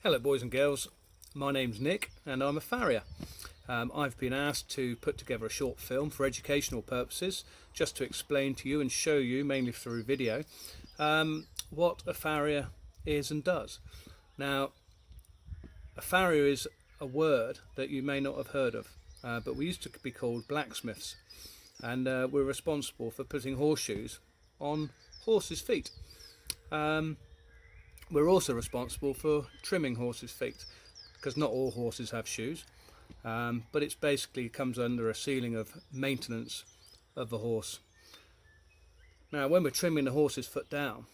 Hello boys and girls, my name's Nick and I'm a farrier. I've been asked to put together a short film for educational purposes, just to explain to you and show you, mainly through video, what a farrier is and does. Now, a farrier is a word that you may not have heard of, but we used to be called blacksmiths, and we're responsible for putting horseshoes on horses' feet. We're also responsible for trimming horses' feet, because not all horses have shoes, but it's basically comes under a ceiling of maintenance of the horse. Now, when we're trimming the horse's foot down,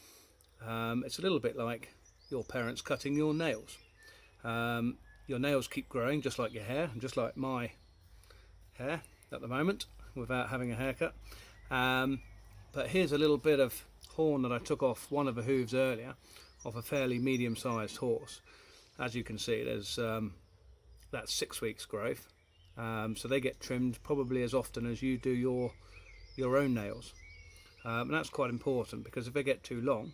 it's a little bit like your parents cutting your nails. Your nails keep growing just like your hair, and just like my hair at the moment without having a haircut. But here's a little bit of horn that I took off one of the hooves earlier of a fairly medium-sized horse. As you can see, there's that's 6 weeks growth, so they get trimmed probably as often as you do your own nails, and that's quite important, because if they get too long,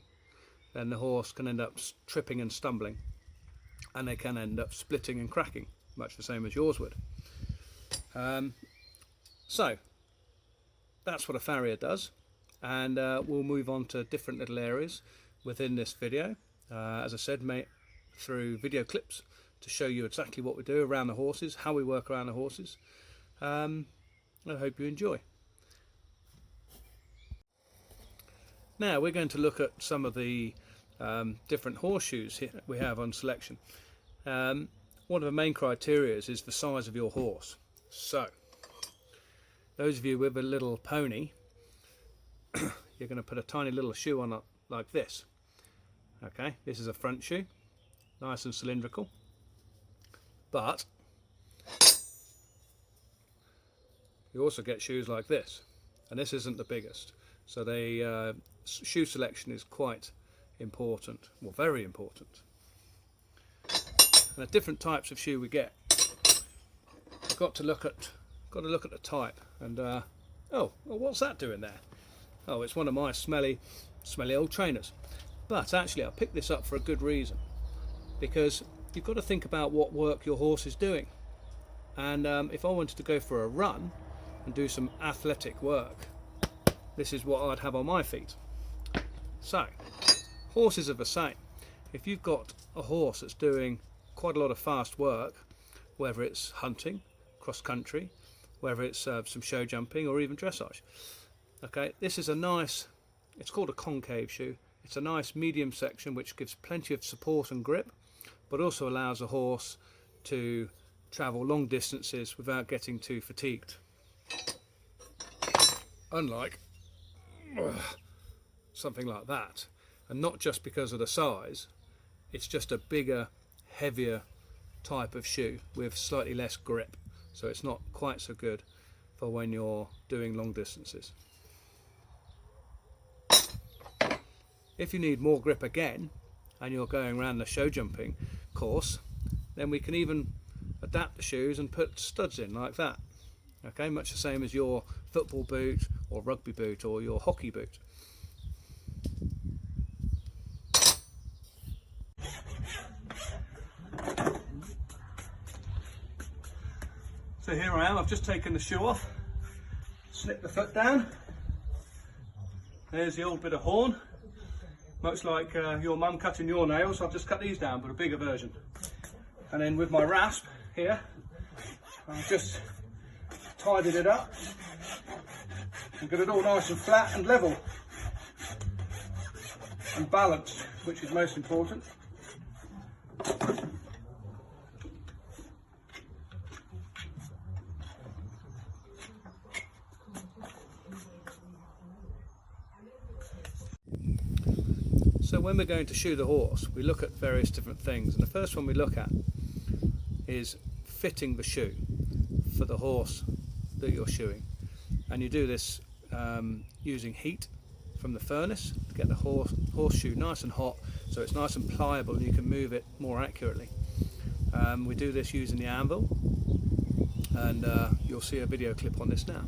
then the horse can end up tripping and stumbling, and they can end up splitting and cracking, much the same as yours would. So that's what a farrier does, and we'll move on to different little areas within this video, as I said, through video clips to show you exactly what we do around the horses, how we work around the horses. I hope you enjoy. Now we're going to look at some of the different horseshoes here we have on selection. One of the main criteria is the size of your horse. So those of you with a little pony, you're going to put a tiny little shoe on it like this. Okay, this is a front shoe, nice and cylindrical, but you also get shoes like this, and this isn't the biggest, so the shoe selection is quite important, well, very important. And the different types of shoe we get, I've got to look at the type, and oh, well, what's that doing there? Oh, it's one of my smelly old trainers. But actually I picked this up for a good reason, because you've got to think about what work your horse is doing. And if I wanted to go for a run and do some athletic work, this is what I'd have on my feet. So horses are the same. If you've got a horse that's doing quite a lot of fast work, whether it's hunting, cross country, whether it's some show jumping or even dressage, okay, this is a nice, it's called a concave shoe. It's a nice medium section which gives plenty of support and grip, but also allows a horse to travel long distances without getting too fatigued. Unlike something like that, and not just because of the size, it's just a bigger, heavier type of shoe with slightly less grip, so it's not quite so good for when you're doing long distances. If you need more grip again, and you're going around the show jumping course, then we can even adapt the shoes and put studs in like that. Okay, much the same as your football boot or rugby boot or your hockey boot. So here I am, I've just taken the shoe off, slipped the foot down. There's the old bit of horn. Much like your mum cutting your nails, I've just cut these down, but a bigger version. And then with my rasp here, I've just tidied it up and got it all nice and flat and level and balanced, which is most important. So when we're going to shoe the horse, we look at various different things, and the first one we look at is fitting the shoe for the horse that you're shoeing. And you do this using heat from the furnace to get the horseshoe nice and hot, so it's nice and pliable and you can move it more accurately. We do this using the anvil, and you'll see a video clip on this now.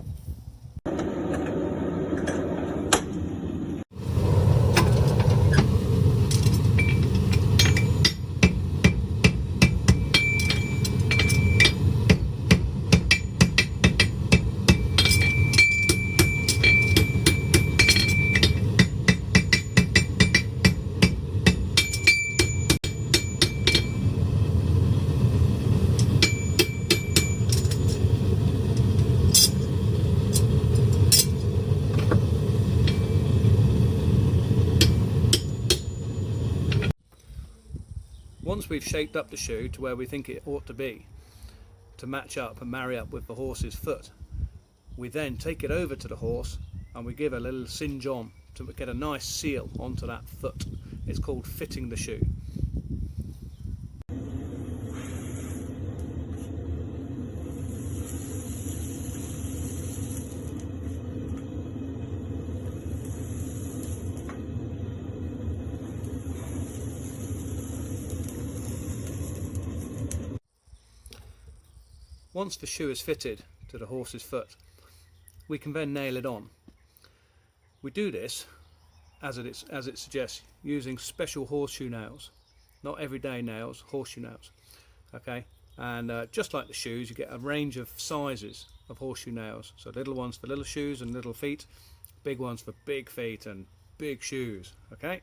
Once we've shaped up the shoe to where we think it ought to be, to match up and marry up with the horse's foot, we then take it over to the horse and we give a little singe on to get a nice seal onto that foot. It's called fitting the shoe. Once the shoe is fitted to the horse's foot, we can then nail it on. We do this, as it suggests, using special horseshoe nails, not everyday nails, horseshoe nails. Okay, and just like the shoes, you get a range of sizes of horseshoe nails. So little ones for little shoes and little feet, big ones for big feet and big shoes. Okay.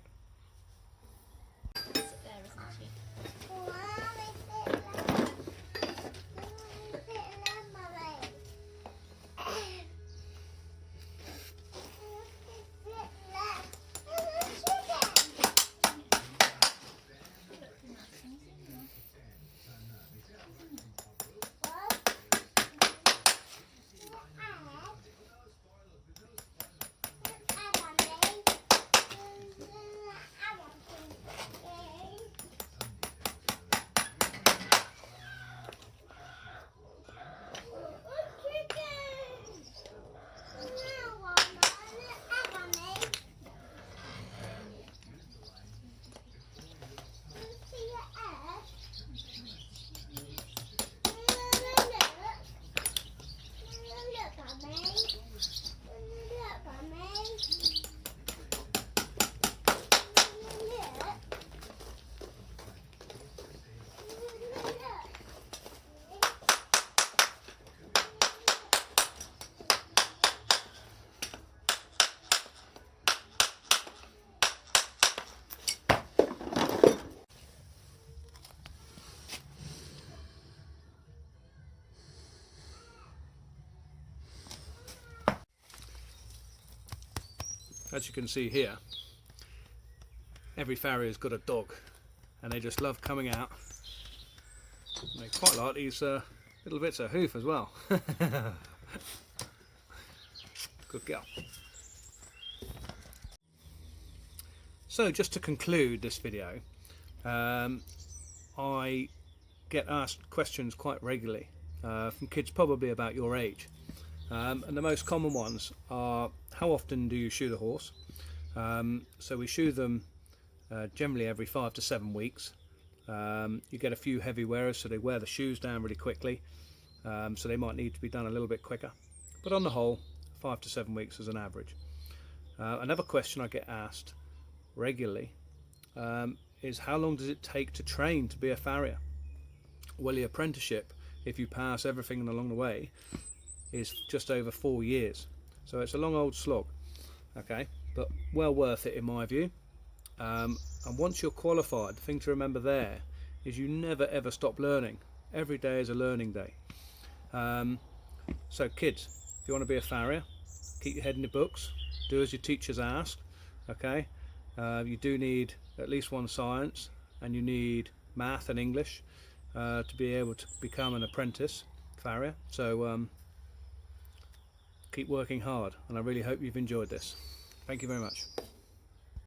As you can see here, every farrier's got a dog, and they just love coming out. And they quite like these little bits of hoof as well. Good girl. So just to conclude this video, I get asked questions quite regularly from kids probably about your age. And the most common ones are, how often do you shoe the horse? So we shoe them generally every 5 to 7 weeks. You get a few heavy wearers, so they wear the shoes down really quickly, so they might need to be done a little bit quicker. But on the whole, 5 to 7 weeks is an average. Another question I get asked regularly is, how long does it take to train to be a farrier? Well, the apprenticeship, if you pass everything along the way, is just over 4 years, so it's a long old slog. Okay, but well worth it in my view. And once you're qualified, the thing to remember there is you never ever stop learning. Every day is a learning day. So kids, if you want to be a farrier, keep your head in the books, do as your teachers ask. Okay, you do need at least one science, and you need math and English to be able to become an apprentice farrier. So keep working hard, and I really hope you've enjoyed this. Thank you very much.